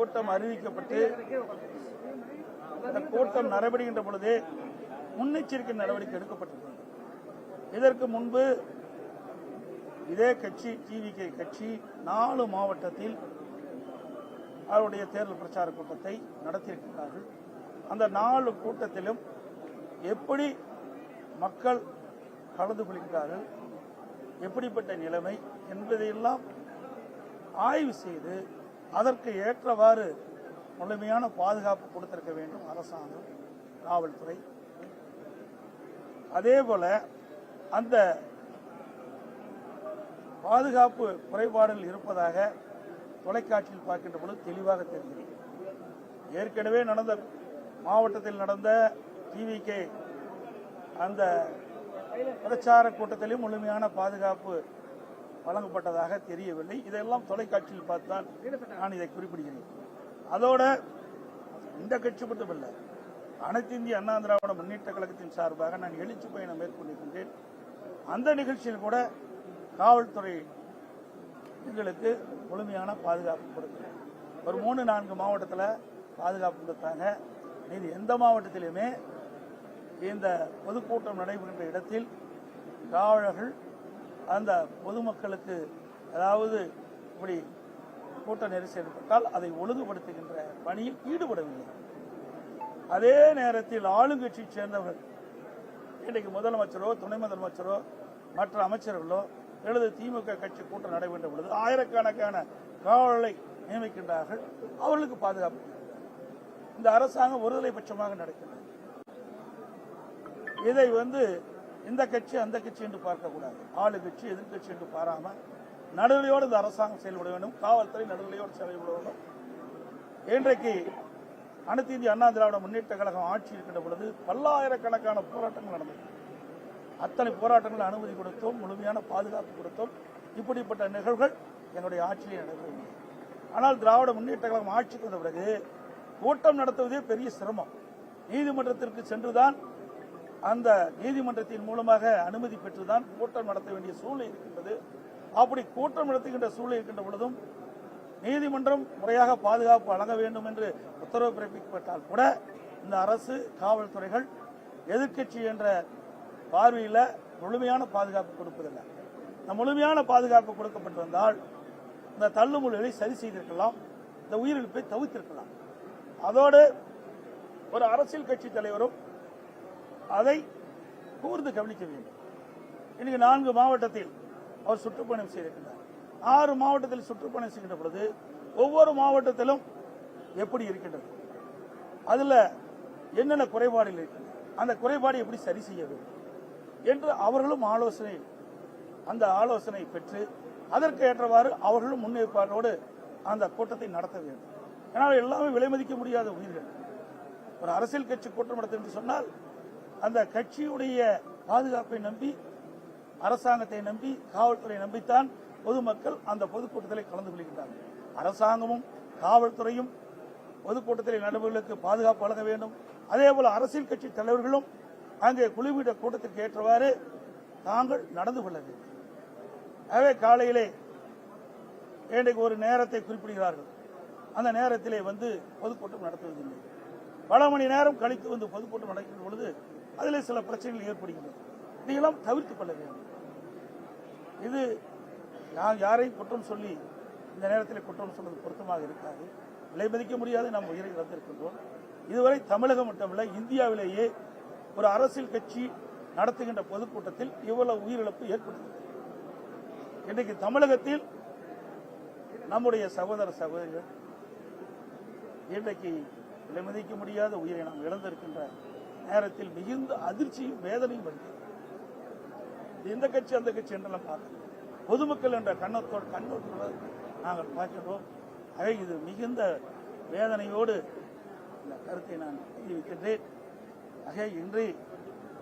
கூட்டம் அறிவிக்கப்பட்டு இந்த கூட்டம் நடைபெறுகின்ற பொழுதே முன்னெச்சரிக்கை நடவடிக்கை எடுக்கப்பட்டிருக்கிறது. இதற்கு முன்பு இதே கட்சி டிவிகே கட்சி 4 மாவட்டத்தில் அவருடைய தேர்தல் பிரச்சார கூட்டத்தை நடத்தியிருக்கிறார்கள். அந்த 4 கூட்டத்திலும் எப்படி மக்கள் கலந்து கொள்கிறார்கள், எப்படிப்பட்ட நிலைமை என்பதையெல்லாம் ஆய்வு செய்து அதற்கு ஏற்றவாறு முழுமையான பாதுகாப்பு கொடுத்திருக்க வேண்டும் அரசாங்கம், காவல்துறை. அதேபோல அந்த பாதுகாப்பு குறைபாடுகள் இருப்பதாக தொலைக்காட்சியில் பார்க்கின்ற பொழுது தெளிவாக தெரிகிறது. ஏற்கனவே நடந்த மாவட்டத்தில் நடந்த டிவிகே அந்த பிரச்சார கூட்டத்திலும் முழுமையான பாதுகாப்பு வழங்கப்பட்டதாக தெரியவில்லை. இதெல்லாம் தொலைக்காட்சியில் பார்த்துதான் நான் இதை குறிப்பிடுகிறேன். அதோட இந்த கட்சி மட்டுமல்ல, அனைத்து இந்திய அண்ணா திராவிட முன்னேற்ற கழகத்தின் சார்பாக நான் எழுச்சி பயணம் மேற்கொண்டிருக்கின்றேன். அந்த நிகழ்ச்சியில் கூட காவல்துறை எங்களுக்கு முழுமையான பாதுகாப்பு கொடுக்கிறேன். ஒரு 3-4 மாவட்டத்தில் பாதுகாப்பு கொடுத்தாங்க. இது எந்த மாவட்டத்திலுமே இந்த பொதுக்கூட்டம் நடைபெறுகின்ற இடத்தில் காவலர்கள் அந்த பொதுமக்களுக்கு அதாவது இப்படி கூட்ட நெரிசல் ஏற்பட்டால் அதை ஒழுங்குபடுத்துகின்ற பணியில் ஈடுபடவில்லை. அதே நேரத்தில் ஆளுங்கட்சியை சேர்ந்தவர்கள் இன்றைக்கு முதலமைச்சரோ துணை முதலமைச்சரோ மற்ற அமைச்சர்களோ அல்லது திமுக கட்சி கூட்டம் நடைபெற்ற பொழுது ஆயிரக்கணக்கான காவலர்களை நியமிக்கின்றார்கள். அவர்களுக்கு பாதுகாப்பு. இந்த அரசாங்கம் ஒருதலை பட்சமாக நடக்கின்றது. இதை இந்த கட்சி அந்த கட்சி என்று பார்க்கக்கூடாது. ஆளுங்கட்சி எதிர்கட்சி என்று பாராம நடுநிலையோடு இந்த அரசாங்கம் செயல்பட வேண்டும். காவல்துறை நடுநிலையோடு செயல்பட வேண்டும். இன்றைக்கு அனைத்து இந்திய அண்ணா திராவிட முன்னேற்ற கழகம் ஆட்சி இருக்கின்ற பொழுது பல்லாயிரக்கணக்கான போராட்டங்கள் நடந்தது. அத்தனை போராட்டங்கள் அனுமதி கொடுத்தோம், முழுமையான பாதுகாப்பு கொடுத்தோம். இப்படிப்பட்ட நிகழ்வுகள் எங்களுடைய ஆட்சியிலே நடைபெறவில்லை. ஆனால் திராவிட முன்னேற்ற கழகம் ஆட்சிக்கு வந்த பிறகு கூட்டம் நடத்துவதே பெரிய சிரமம். நீதிமன்றத்திற்கு சென்றுதான் அந்த நீதிமன்றத்தின் மூலமாக அனுமதி பெற்றுதான் கூட்டம் நடத்த வேண்டிய சூழ்நிலை இருக்கின்றது. அப்படி கூட்டம் நடத்துகின்ற சூழ்நிலை இருக்கின்ற பொழுதும் நீதிமன்றம் முறையாக பாதுகாப்பு வழங்க வேண்டும் என்று உத்தரவு பிறப்பிக்கப்பட்டால் கூட இந்த அரசு காவல்துறைகள் எதிர்க்கட்சி என்ற பார்வையில் முழுமையான பாதுகாப்பு கொடுப்பதில்லை. இந்த முழுமையான பாதுகாப்பு கொடுக்கப்பட்டிருந்தால் இந்த தள்ளுமுள்களை சரி செய்திருக்கலாம், இந்த உயிரிழப்பை தவிர்த்திருக்கலாம். அதோடு ஒரு அரசியல் கட்சி தலைவரும் அதை கூர்ந்து கவனிக்க வேண்டும். இன்னைக்கு 4 மாவட்டத்தில் அவர் சுற்றுப்பயணம் செய்திருக்கிறார். 6 மாவட்டத்தில் சுற்றுப்பயணம் செய்கின்ற பொழுது ஒவ்வொரு மாவட்டத்திலும் எப்படி இருக்கின்றது, அதுல என்னென்ன குறைபாடுகள் இருக்கின்றன, அந்த குறைபாடு எப்படி சரி செய்ய வேண்டும் என்று அவர்களும் அந்த ஆலோசனை பெற்று அதற்கு ஏற்றவாறு அவர்களும் முன்னேற்பாட்டோடு அந்த கூட்டத்தை நடத்த வேண்டும். ஏன்னால் எல்லாமே விலை மதிக்க முடியாத உயிர்கள். ஒரு அரசியல் கட்சி கூட்டம் நடத்தும் என்று சொன்னால் அந்த கட்சியுடைய பாதுகாப்பை நம்பி, அரசாங்கத்தை நம்பி, காவல்துறை நம்பித்தான் பொதுமக்கள் அந்த பொதுக்கூட்டத்தில் கலந்து கொள்கின்றார்கள். அரசாங்கமும் காவல்துறையும் பொதுக்கூட்டத்தில் நடைபெறுவதற்கு பாதுகாப்பு வழங்க வேண்டும். அதேபோல அரசியல் கட்சி தலைவர்களும் அங்கே குழுவிட கூட்டத்திற்கு ஏற்றவாறு தாங்கள் நடந்து கொள்ள வேண்டும். ஆகவே காலையிலே இன்றைக்கு ஒரு நேரத்தை குறிப்பிடுகிறார்கள். அந்த நேரத்திலே பொதுக்கூட்டம் நடத்துவதில்லை. பல மணி நேரம் கழித்து பொதுக்கூட்டம் நடக்கின்ற பொழுது அதில் சில பிரச்சனைகள் ஏற்படுகின்றன. இதையெல்லாம் தவிர்த்துக் கொள்ள வேண்டும். இது நான் யாரையும் குற்றம் சொல்லி இந்த நேரத்தில் குற்றம் சொல்வது பொருத்தமாக இருக்காது. விலை மதிக்க முடியாத நாம் உயிரை இழந்திருக்கின்றோம். இதுவரை தமிழகம் மட்டுமல்ல, இந்தியாவிலேயே ஒரு அரசியல் கட்சி நடத்துகின்ற பொதுக்கூட்டத்தில் இவ்வளவு உயிரிழப்பு ஏற்படுகிறது. இன்றைக்கு தமிழகத்தில் நம்முடைய சகோதர சகோதரிகள் இன்றைக்கு விலை மதிக்க முடியாத உயிரை நாம் இழந்திருக்கின்ற நேரத்தில் மிகுந்த அதிர்ச்சியும் வேதனையும் வருகிறது. இந்த கட்சி அந்த கட்சி என்றெல்லாம் பார்க்க பொதுமக்கள் என்ற கண்ணோட்டத்தோடு நாங்கள் பார்க்கிறோம். ஆகவே இது மிகுந்த வேதனையோடு இந்த கருத்தை நான் தெரிவிக்கின்றேன். ஆகவே இன்று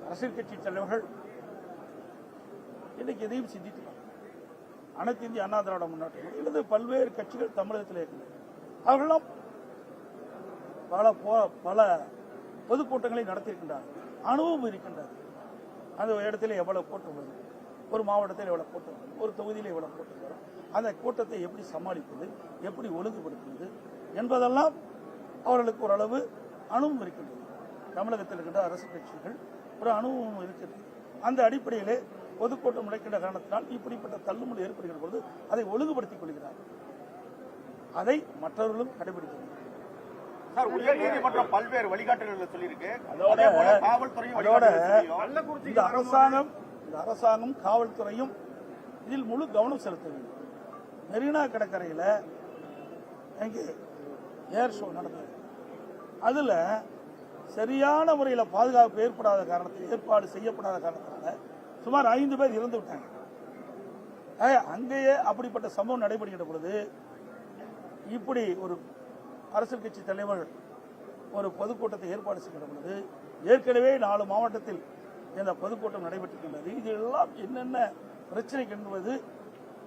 அரசியல் கட்சி தலைவர்கள் இன்றைக்கு எதையும் சிந்தித்துள்ளார். அனைத்து இந்திய அண்ணா திராவிட முன்னேற்ற அல்லது பல்வேறு கட்சிகள் தமிழகத்தில் இருக்கின்றன. அவர்களும் பல பொதுக்கூட்டங்களை நடத்தியிருக்கின்றார்கள். அனுபவம் இருக்கின்றது. அந்த இடத்துல எவ்வளவு கூட்டம் வரும், ஒரு மாவட்டத்தில் எவ்வளவு கூட்டம் வரும், ஒரு தொகுதியில் எவ்வளவு கூட்டம் வரும், அந்த கூட்டத்தை எப்படி சமாளிப்பது, எப்படி ஒழுங்குபடுத்துவது, என்பதெல்லாம் அவர்களுக்கு ஓரளவு அனுபவம் இருக்கின்றது. தமிழகத்தில் இருக்கின்ற அரசு கட்சிகள் ஒரு அனுபவம் இருக்கிறது. அந்த அடிப்படையிலே பொதுக்கூட்டம் நடக்கின்ற காரணத்தினால் இப்படிப்பட்ட தள்ளுமுறை ஏற்படுகிற பொழுது அதை ஒழுங்குபடுத்திக் கொள்கிறார். அதை மற்றவர்களும் கடைபிடிக்கிறார். உயர்நீதிமன்றம் பல்வேறு வழிகாட்டுதல்கள் சொல்லியிருக்கு. அதோட இந்த அரசாங்கம் காவல்துறையும் இதில் முழு கவனம் செலுத்த வேண்டும். மெரினா கடற்கரையில் எங்கே ஏர் ஷோ நடந்தது. அதுல சரியான முறையில் பாதுகாப்பு ஏற்பாடு செய்யப்படாத காரணத்தினால சுமார் 5 பேர் இறந்து விட்டாங்க. அங்கேயே அப்படிப்பட்ட சம்பவம் நடைபெறுகிற பொழுது இப்படி ஒரு அரசியல் கட்சி தலைவர் ஒரு பொதுக்கூட்டத்தை ஏற்பாடு செய்கிற பொழுது ஏற்கனவே 4 மாவட்டத்தில் இந்த பொதுக்கூட்டம் நடைபெற்றிருக்கின்றது. இதெல்லாம் என்னென்ன பிரச்சனைக்கு என்பது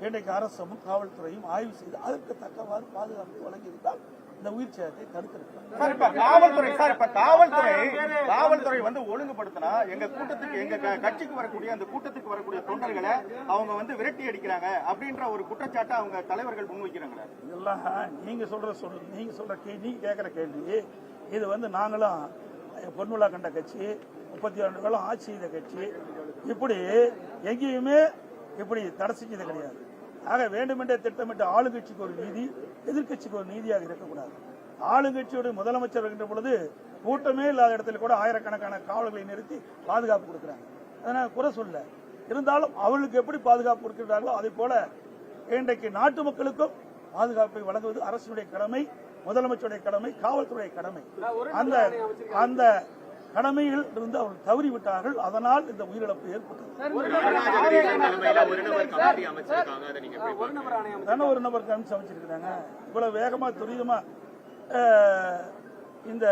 இன்றைக்கு அரசும் காவல்துறையும் ஆய்வு செய்து அதற்கு தக்கவாறு பாதுகாப்பு வழங்கியிருந்தால் இந்த உயிர் சேதத்தை தடுத்திருக்கிறார். காவல்துறை வந்து ஒழுங்குபடுத்தினா எங்க கட்சிக்கு வரக்கூடிய அந்த கூட்டத்துக்கு வரக்கூடிய தொண்டர்களை அவங்க வந்து விரட்டி அடிக்கிறாங்க அப்படின்ற ஒரு குற்றச்சாட்டை அவங்க தலைவர்கள் முன்வைக்கிறாங்க. இதெல்லாம் நீங்க நீங்க கேட்கிற கேள்வி. இது வந்து நாங்களும் பொன்விழா கண்ட கட்சி, 32 காலம் ஆட்சி செய்த கட்சி, இப்படி எங்கேயுமே இப்படி தடை செஞ்சது கிடையாது. ஆக வேண்டுமென்றே திட்டமிட்ட ஆளுங்கட்சிக்கு ஒரு நீதி, எதிர்கட்சிக்கு ஒரு நீதியாக இருக்கக்கூடாது. ஆளுங்கட்சியோட முதலமைச்சர் வருகின்ற பொழுது கூட்டமே இல்லாத இடத்துல கூட ஆயிரக்கணக்கான காவலர்களை நிறுத்தி பாதுகாப்பு கொடுக்கிறாங்க. அதனால குறை சொல்ல, இருந்தாலும் அவர்களுக்கு எப்படி பாதுகாப்பு கொடுக்கிறார்களோ அதே போல இன்றைக்கு நாட்டு மக்களுக்கும் பாதுகாப்பை வழங்குவது அரசுடைய கடமை, முதலமைச்சருடைய கடமை, காவல்துறை கடமை. அந்த கடமையில் இருந்து அவர்கள் தவறிவிட்டார்கள். அதனால் இந்த உயிரிழப்பு ஏற்பட்டது. ஒரு நபர் கமிஷன் அமைச்சிருக்கிறாங்க. இவ்வளவு வேகமா துரிதமா இந்த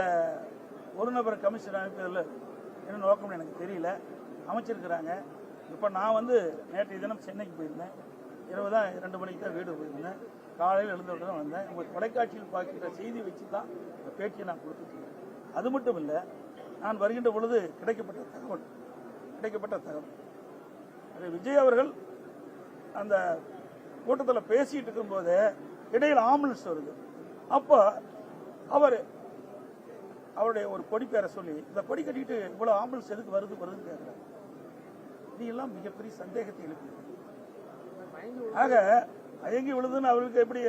ஒரு நபர் கமிஷன் அமைப்பதில் என்ன நோக்கம் எனக்கு தெரியல. அமைச்சிருக்கிறாங்க. இப்ப நான் வந்து நேற்றைய தினம் சென்னைக்கு போயிருந்தேன். இரவு தான் 2 மணிக்கு தான் வீடு போயிருந்தேன். காலையில் எழுந்தவுடன் தான் வந்தேன். உங்க தொலைக்காட்சியில் பார்க்கிற செய்தி வச்சு தான் இந்த பேட்டியை நான் கொடுத்துருக்கேன். அது மட்டும் இல்லை, நான் வருகின்ற பொழுது கிடைக்கப்பட்ட தகவல் விஜய் அவர்கள் அந்த கூட்டத்தில் பேசிட்டு இருக்கும் போது இடையில் ஆம்புலன்ஸ் வருது. அப்ப அவருடைய ஒரு கொடி பேரை சொல்லி இந்த கொடி கட்டிட்டு இவ்வளவு ஆம்புலன்ஸ் எதுக்கு வருதுன்னு கேட்கிறார். இதெல்லாம் மிகப்பெரிய சந்தேகத்தை எழுப்பி. ஆக எங்கே விழுதுன்னு அவருக்கு எப்படி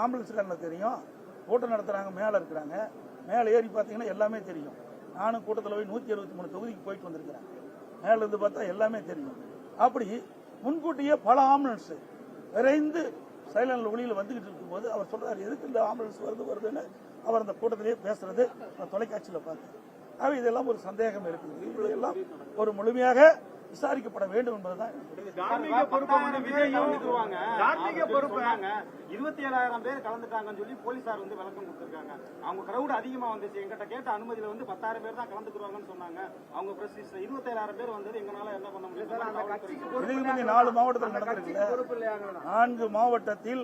ஆம்புலன்ஸ்காரங்களுக்கு தெரியும்? கூட்டம் நடத்துறாங்க, மேல இருக்கிறாங்க, மேல ஏறி பார்த்தீங்கன்னா எல்லாமே தெரியும். நானும் கூட்டத்தில் போய் 163 தொகுதிக்கு போயிட்டு வந்திருக்கிறேன். மேல இருந்து பார்த்தா எல்லாமே தெரியும். அப்படி முன்கூட்டியே பல ஆம்புலன்ஸ் விரைந்து சைலண்ட் ஒளியில் வந்துகிட்டு இருக்கும் போது அவர் சொல்றாரு, எதுக்கு இந்த ஆம்புலன்ஸ் வருதுன்னு அவர் அந்த கூட்டத்திலேயே பேசுறது தொலைக்காட்சியில் பார்த்தேன். ஆக இதெல்லாம் ஒரு சந்தேகம் இருக்குது. இதெல்லாம் ஒரு முழுமையாக விசாரிக்கப்பட வேண்டும் என்பதுதான். 27,000 பேர் கலந்துட்டாங்கன்னு சொல்லி போலீசார் வந்து விளக்கம் கொடுத்திருக்காங்க. அவங்க கிரௌட் அதிகமா வந்துச்சு, எங்கிட்ட கேட்ட அனுமதியில வந்து 10,000 பேர் தான் கலந்துக்குவாங்கன்னு சொன்னாங்க. அவங்க 27,000 பேர் வந்தது எங்களால என்ன பண்ண முடியும்? 4 மாவட்டத்தில் நடந்திருக்கு. 4 மாவட்டத்தில்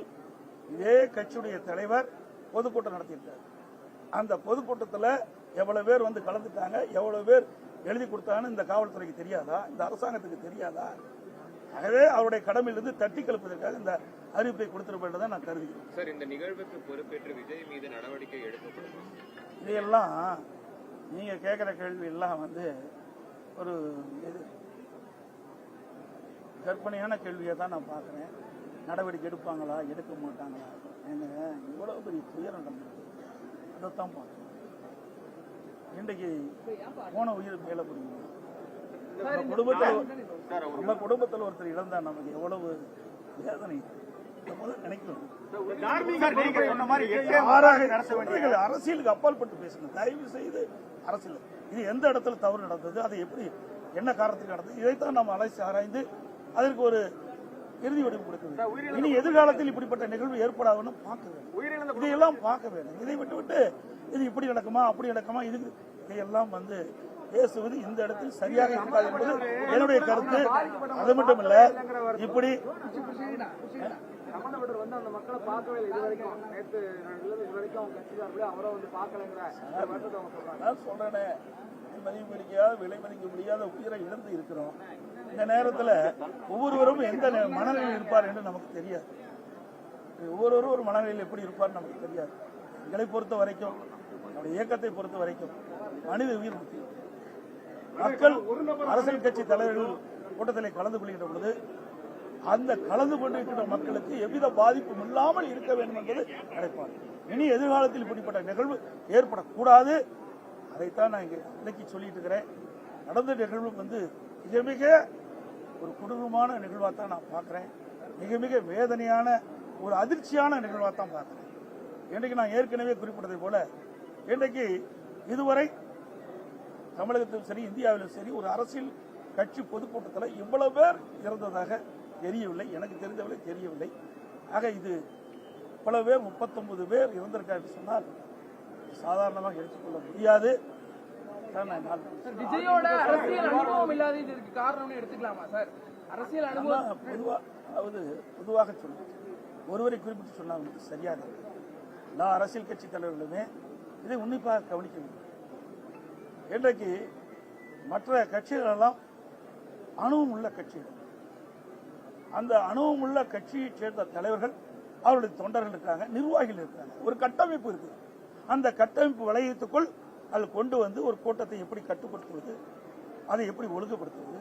இதே கட்சியுடைய தலைவர் பொதுக்கூட்டம் நடத்தியிருக்கார். அந்த பொதுக்கூட்டத்தில் எவ்வளவு பேர் வந்து கலந்துட்டாங்க, எவ்வளவு பேர் எழுதி கொடுத்தான்னு இந்த காவல்துறைக்கு தெரியாதா? இந்த அரசாங்கத்துக்கு தெரியாதா? ஆகவே அவருடைய கடமையிலிருந்து தட்டி கலப்பதற்காக இந்த அறிவிப்பை கொடுத்திருப்பதை நான் கருதுகிறேன். சார், இந்த நிகழ்வுக்கு பொறுப்பேற்று விஜய் மீது நடவடிக்கை எடுக்கப்படும். இதையெல்லாம் நீங்க கேட்கிற கேள்வி எல்லாம் வந்து ஒரு கற்பனையான கேள்வியை தான் நான் பார்க்கிறேன். நடவடிக்கை எடுப்பாங்களா, எடுக்க மாட்டாங்களா? இவ்வளவு பெரிய துயரம் நடந்தது, அதைத்தான் பார்க்கிறேன். இன்றைக்கு போன உயிர் மேல புரியும். நம்ம குடும்பத்தில் ஒருத்தர் இழந்தா நமக்கு எவ்வளவு வேதனை நினைக்கணும். அரசியலுக்கு அப்பாற்பட்டு பேசணும். தயவு செய்து அரசியல் இது எந்த இடத்துல தவறு நடந்தது, அது எப்படி என்ன காரணத்துக்கு நடந்தது, இதைத்தான் நம்ம அலசி ஆராய்ந்து அதற்கு ஒரு இறுதி வடிவு கொடுக்க வேண்டும். இனி எதிர்காலத்தில் இப்படிப்பட்ட நிகழ்வு ஏற்படாதுன்னு பார்க்க வேண்டும். இதையெல்லாம் பார்க்க வேண்டும். இதை விட்டு இது இப்படி நடக்குமா அப்படி நடக்குமா, இதையெல்லாம் வந்து பேசுவது இந்த இடத்தில் சரியாக இருக்காது என்பது என்னுடைய கருத்து. அது மட்டும் இல்ல, இப்படி சம்பந்தப்பட்டவர் வந்து அந்த மக்களை பார்க்கவே இல்லை. இது வரைக்கும் நேற்று வரைக்கும் அவங்க கட்சிக்காரர்களே அவரை வந்து பார்க்கலங்கிற சொல்றேனே, மதிப்பு மதிக்காத விலை மதிக்க முடியாத உயிரை இழந்து இருக்கிறோம். இந்த நேரத்தில் ஒவ்வொருவரும் எந்த மனநிலையில் இருப்பார் என்று நமக்கு தெரியாது. ஒவ்வொருவரும் ஒரு மனநிலையில் எப்படி இருப்பார் நமக்கு தெரியாது. எங்களை பொறுத்த வரைக்கும், நம்முடைய இயக்கத்தை பொறுத்த வரைக்கும் மனித உயிர் முக்கியம். மக்கள் அரசியல் கட்சி தலைவர்கள் கூட்டத்தில் கலந்து கொள்கின்ற பொழுது அந்த கலந்து கொண்டிருக்கின்ற மக்களுக்கு எவ்வித பாதிப்பும் இல்லாமல் இருக்க வேண்டும் என்பது நினைப்பார். இனி எதிர்காலத்தில் இப்படிப்பட்ட நிகழ்வு ஏற்படக்கூடாது. அதைத்தான் நான் இங்கே விளக்கி சொல்லிட்டு இருக்கிறேன். நடந்த நிகழ்வு மிக மிக ஒரு கொடூரமான நிகழ்வாக தான் நான் பார்க்கிறேன். மிக மிக வேதனையான ஒரு அதிர்ச்சியான நிகழ்வாக தான் பார்க்கிறேன். இன்றைக்கு நான் ஏற்கனவே குறிப்பிட்டதை போல இன்றைக்கு இதுவரை தமிழகத்திலும் சரி இந்தியாவிலும் சரி ஒரு அரசியல் கட்சி பொதுக்கூட்டத்தில் இவ்வளவு பேர் இறந்ததாக தெரியவில்லை. எனக்கு தெரிந்தவரை தெரியவில்லை. ஆக இது பல பேர் 39 பேர் இறந்திருக்காரு சொன்னால் சாதாரணமாக எடுத்துக்கொள்ள முடியாது. விஜயோட அரசியல் அனுபவம் இல்லாத இதற்கு காரணம்னு எடுத்துக்கலாமா சார்? அரசியல் அனுபவம் பொதுவாக சொல்லுங்க, ஒருவரை குறிப்பிட்டு சொன்னாங்க சரியாக. எல்லா அரசியல் கட்சி தலைவர்களுமே இதை உன்னிப்பாக கவனிக்க வேண்டும். இன்றைக்கு மற்ற கட்சிகள் எல்லாம் அனுபவம் உள்ள கட்சிகள். அந்த அனுபவம் உள்ள கட்சியை சேர்ந்த தலைவர்கள், அவருடைய தொண்டர்கள் இருக்காங்க, நிர்வாகிகள் இருக்காங்க, ஒரு கட்டமைப்பு இருக்கு. அந்த கட்டமைப்பு வளையத்துக்குள் அதில் கொண்டு வந்து ஒரு கூட்டத்தை எப்படி கட்டுப்படுத்துவது, அதை எப்படி ஒழுங்குபடுத்துவது,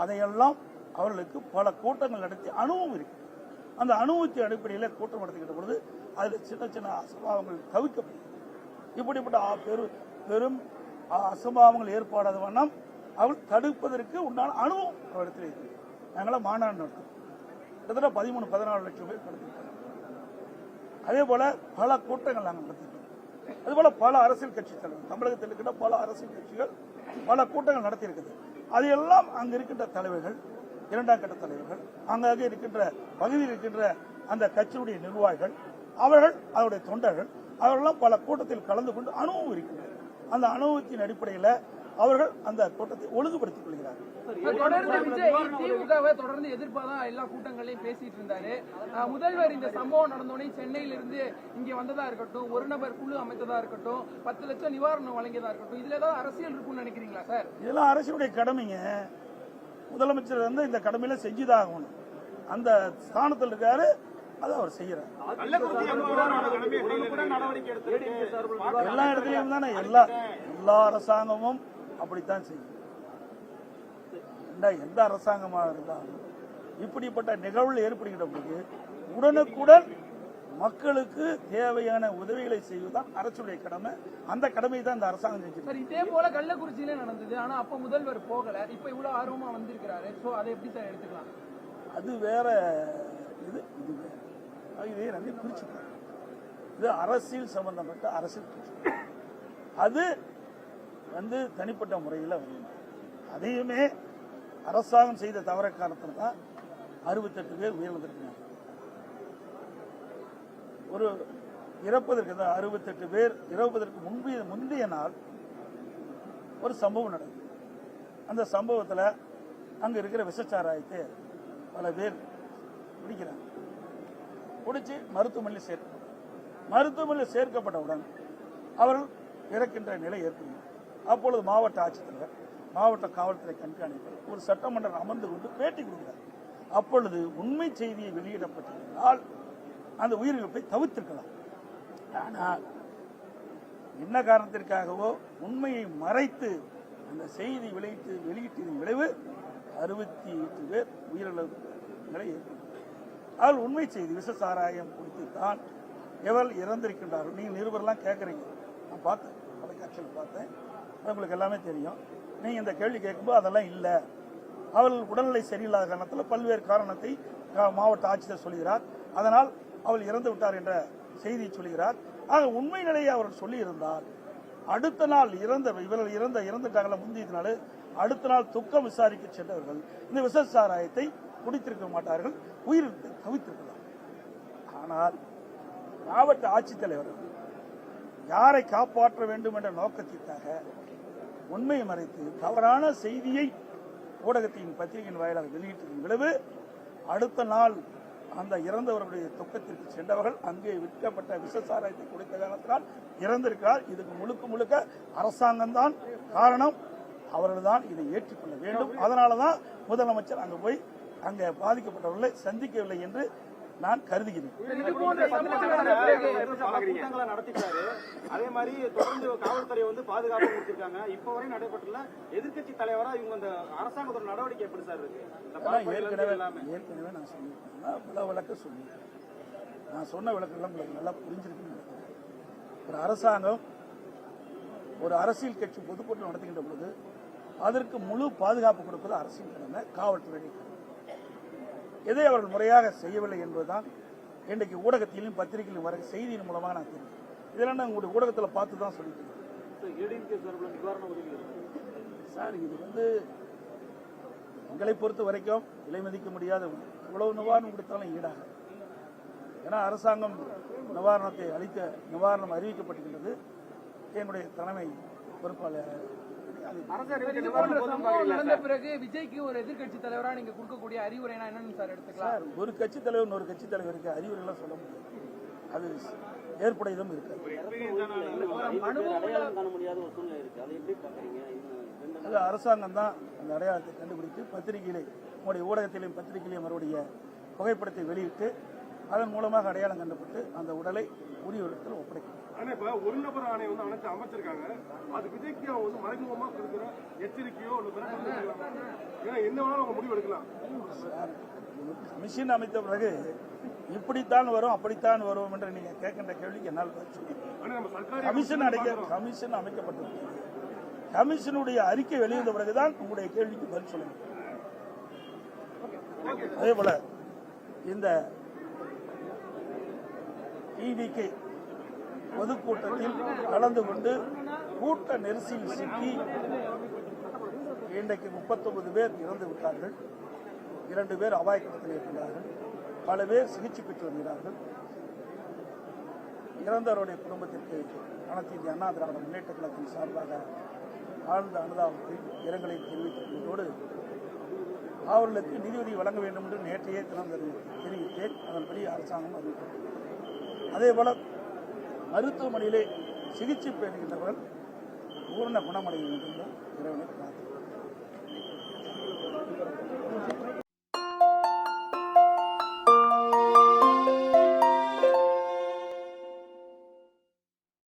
அதையெல்லாம் அவர்களுக்கு பல கூட்டங்கள் நடத்தி அனுபவம் இருக்கு. அந்த அனுபவத்தின் அடிப்படையில் கூட்டம் நடத்துகின்ற பொழுது அதில் சின்ன சின்ன அசம்பாவங்கள் தவிர்க்கப்படுகிறது. இப்படிப்பட்ட பெரும் அசம்பாவங்கள் ஏற்படாத வண்ணம் அவர்கள் தடுப்பதற்கு உண்டான அனுபவம் அவரிடத்தில் இருக்கு. நாங்களாம் மாநாடு நடத்தும் கிட்டத்தட்ட 13-14 லட்சம் பேர் நடத்திருக்காங்க. அதே போல பல கூட்டங்கள் நாங்கள் நடத்திருக்கோம். அதுபோல பல அரசியல் கட்சி தலைவர்கள், தமிழகத்தில் இருக்கின்ற பல அரசியல் கட்சிகள் பல கூட்டங்கள் நடத்தியிருக்குது. அதையெல்லாம் அங்கு இருக்கின்ற தலைவர்கள், இரண்டாம் கட்ட தலைவர்கள், அங்காக இருக்கின்ற பகுதியில் இருக்கின்ற அந்த கட்சியுடைய நிர்வாகிகள், அவர்கள் அவருடைய தொண்டர்கள், அவர்களெல்லாம் பல கூட்டத்தில் கலந்து கொண்டு அனுபவம் இருக்கின்றனர். அந்த அனுபவத்தின் அடிப்படையில் அவர்கள் அந்த கூட்டத்தை ஒழுங்குபடுத்திக் கொள்கிறார்கள். தொடர்ந்து விஜய் திமுகவை தொடர்ந்து எதிர்ப்பாதான் எல்லா கூட்டங்களையும் பேசிட்டு இருந்தாரு. முதல்வர் இந்த சம்பவம் நடந்தோடனே சென்னையிலிருந்து இங்க வந்ததா இருக்கட்டும், ஒரு நபர் குழு அமைத்ததா இருக்கட்டும், 10 லட்சம் நிவாரணம் வழங்கியதா இருக்கட்டும், இதுல ஏதாவது அரசியல் இருக்கும்னு நினைக்கிறீங்களா சார்? இதெல்லாம் அரசுடைய கடமைங்க. முதலமைச்சர் இந்த கடமையில செஞ்சுதான் ஆகணும். அந்த ஸ்தானத்தில் இருக்காரு, அதை அவர் செய்யறார். எல்லா இடத்துலயும் தானே எல்லா அரசாங்கமும் அப்படித்தான் செய்யும். எந்த அரசாங்கமாக இருந்தாலும் இப்படிப்பட்ட நிகழ்வுகள் ஏற்படுகின்ற போது உடனுக்குடன் மக்களுக்கு தேவையான உதவிகளை செய்வதுதான் அரசுடைய கடமை. அந்த கடமை தான் இந்த அரசாங்கம் செஞ்சு. இதே போல கள்ளக்குறிச்சியில நடந்தது. ஆனா அப்ப முதல்வர் போகல, இப்ப இவ்வளவு ஆர்வமா வந்திருக்கிறாரு. சோ அதை எப்படி சார் எடுத்துக்கலாம்? அது வேற, இது வேற. இதே நாங்கள் பிரிச்சுக்கிறோம். இது அரசியல் சம்பந்தப்பட்ட அரசியல் பிரச்சனை. அது தனிப்பட்ட முறையில் வரும். அதையுமே அரசாங்கம் செய்த தவற காரணத்தில் தான் 68 பேர் உயிரிழந்திருக்கிறாங்க. ஒரு இறப்பதற்கு தான் 68 பேர் இறப்பதற்கு முந்தைய நாள் ஒரு சம்பவம் நடக்குது. அந்த சம்பவத்தில் அங்க இருக்கிற விஷச்சாராயத்தை பல பேர் குடிக்கிறாங்க. குடிச்சு மருத்துவமனையில் சேர்க்கப்பட்டவுடன் அவர்கள் இறக்கின்ற நிலை ஏற்படுகிறது. அப்பொழுது மாவட்ட ஆட்சித்தலைவர், மாவட்ட காவல்துறை கண்காணிப்பாளர், ஒரு சட்டமன்றம் அமர்ந்து கொண்டு பேட்டி கொடுக்கிறார். அப்பொழுது உண்மை செய்தியை வெளியிடப்பட்டிருந்தால் அந்த உயிரிழப்பை தவிர்த்திருக்கலாம். ஆனால் என்ன காரணத்திற்காகவோ உண்மையை மறைத்து அந்த செய்தி வெளியிட்டதன் விளைவு 68 பேர் உயிரிழப்பு நிலை ஏற்பட்டது. அவள் உண்மை செய்தி விஷசாராயம் குறித்து தான் எவர்கள் இறந்திருக்கின்றார்கள். நீங்கள் நிருபர்லாம் கேட்குறீங்க, நான் பார்த்தேன், தொலைக்காட்சியில் பார்த்தேன், உங்களுக்கு எல்லாமே தெரியும். நீங்கள் இந்த கேள்வி கேட்கும்போது அதெல்லாம் இல்லை, அவள் உடல்நிலை சரியில்லாத காரணத்தில் பல்வேறு காரணத்தை மாவட்ட ஆட்சியர் சொல்கிறார், அதனால் அவள் இறந்து விட்டார் என்ற செய்தியை சொல்கிறார். ஆக உண்மை நிலையை அவர்கள் சொல்லியிருந்தால் அடுத்த நாள் இவர்கள் இறந்துட்டாங்கள முந்தைய நாள், அடுத்த நாள் துக்கம் விசாரிக்க சென்றவர்கள் இந்த விஷசாராயத்தை குடித்திருக்க மாட்டார்கள், உயிரிழப்பை தவிர்த்திருக்கலாம். ஆனால் மாவட்ட ஆட்சித்தலைவர் யாரை காப்பாற்ற வேண்டும் என்ற நோக்கத்திற்காக உண்மையை மறைத்து தவறான செய்தியை ஊடகத்தின் பத்திரிகையின் வாயிலாக வெளியிட்டதன் விளைவு அடுத்த நாள் அந்த இறந்தவர்களுடைய துக்கத்திற்கு சென்றவர்கள் அங்கே விற்கப்பட்ட விஷசாராயத்தை குடித்த காரணத்தினால் இறந்திருக்கிறார். இதுக்கு முழுக்க அரசாங்கம் தான் காரணம். அவர்கள் தான் இதை ஏற்றுக்கொள்ள வேண்டும். அதனாலதான் முதலமைச்சர் அங்கு போய் அங்கே பாதிக்கப்பட்டவர்களை சந்திக்கவில்லை என்று நான் கருதுகிறேன். இது போன்ற சம்பவங்கள் நடந்த பிறகு பல கூட்டங்களை நடத்திட்டாரு. அதே மாதிரி தொடர்ந்து காவல்துறை வந்து பாதுகாப்பு கொடுத்திருக்காங்க. இப்ப வரை நடைபெற்றுள்ள எதிர்க்கட்சி தலைவரா இவங்க அந்த அரசாங்கத்தோட நடவடிக்கை எப்படி சார் இருக்கு? இந்த அதான் பாதுகாப்பு எல்லாமே ஏற்கனவே நான் சொல்லியிருக்கேன். பல விளக்க சொல்லியிருக்கேன். நான் சொன்ன விளக்கெல்லாம் உங்களுக்கு நல்லா புரிஞ்சிருக்குன்னு நினைக்கிறேன். ஒரு அரசாங்கம் ஒரு அரசியல் கட்சி பொதுக்கூட்டம் நடத்துகின்ற பொழுது அதற்கு முழு பாதுகாப்பு கொடுப்பது அரசின் கடமை, காவல்துறை கடமை. எதை அவர்கள் முறையாக செய்யவில்லை என்பதுதான் இன்றைக்கு ஊடகத்திலும் பத்திரிகையிலும் வர செய்தியின் மூலமாக நான் தெரியும். இதெல்லாம் நான் உங்களுடைய ஊடகத்தில் பார்த்து தான் சொல்லியிருக்கேன் சார். இது எங்களை பொறுத்த வரைக்கும் விலை மதிக்க முடியாத இவ்வளவு நிவாரணம் கொடுத்தாலும் ஈடாக. ஏன்னா அரசாங்கம் நிவாரணத்தை நிவாரணம் அறிவிக்கப்பட்டிருக்கிறது. என்னுடைய தலைமை பொறுப்பாளர் இது போன்ற சம்பவம் நடந்த பிறகு விஜய்க்கு ஒரு எதிர்க்கட்சி தலைவரா நீங்க கொடுக்கக்கூடிய அறிவுரைனா என்னன்னு சார் எடுத்துக்கலாம்? சார், ஒரு கட்சி தலைவர் இன்னொரு கட்சி தலைவருக்கு அறிவுரைலாம் சொல்ல முடியாது. அது ஏற்புடையதும் இருக்காது. அது அரசாங்கம் தான் அந்த அடையாளத்தை கண்டுபிடித்து பத்திரிகையிலே உங்களுடைய ஊடகத்திலையும் பத்திரிகையிலையும் அவருடைய புகைப்படத்தை வெளியிட்டு அதன் மூலமாக அடையாளம் கண்டுபிட்டு அந்த உடலை உரிய இடத்தில் ஒப்படைக்கும். ஆனா இப்ப ஒரு நபர் ஆணை வந்து அனைத்து அமைச்சிருக்காங்க. அது விஜய்க்கு அவங்க வந்து மறைமுகமா கொடுக்கிற எச்சரிக்கையோ இல்ல என்ன வேணாலும் அவங்க முடிவு எடுக்கலாம். மிஷின் அமைத்த பிறகு இப்படித்தான் வரும் அப்படித்தான் வரும் என்று நீங்க கேட்கின்ற கேள்விக்கு என்னால் கமிஷன் அமைக்கப்பட்டிருக்கிறது. கமிஷனுடைய அறிக்கை வெளிவந்த பிறகுதான் உங்களுடைய கேள்விக்கு பதில் சொல்ல முடியும். அதே போல இந்த டிவிக்கு பொதுக்கூட்டத்தில் கலந்து கொண்டு கூட்ட நெரிசலில் சிக்கி இன்றைக்கு 39 பேர் இறந்து விட்டார்கள். 2 பேர் அபாயக்கட்டத்தில் இருக்கிறார்கள். பல பேர் சிகிச்சை பெற்று வருகிறார்கள். இறந்தவருடைய குடும்பத்திற்கு அனைத்து இந்திய அண்ணா திராவிட முன்னேற்ற கழகத்தின் சார்பாக ஆழ்ந்த அனுதாபத்தை இரங்கலை தெரிவித்ததோடு அவர்களுக்கு நிதியுதவி வழங்க வேண்டும் என்று நேற்றையே தெரிவித்தேன். அதன்படி அரசாங்கம் அறிவித்தது. அதேபோல மருத்துவமனையிலே சிகிச்சை பெறுகின்றவர்கள் பூர்ண குணமடைய வேண்டும் என்று இறைவனை பிரார்த்திக்கிறேன்.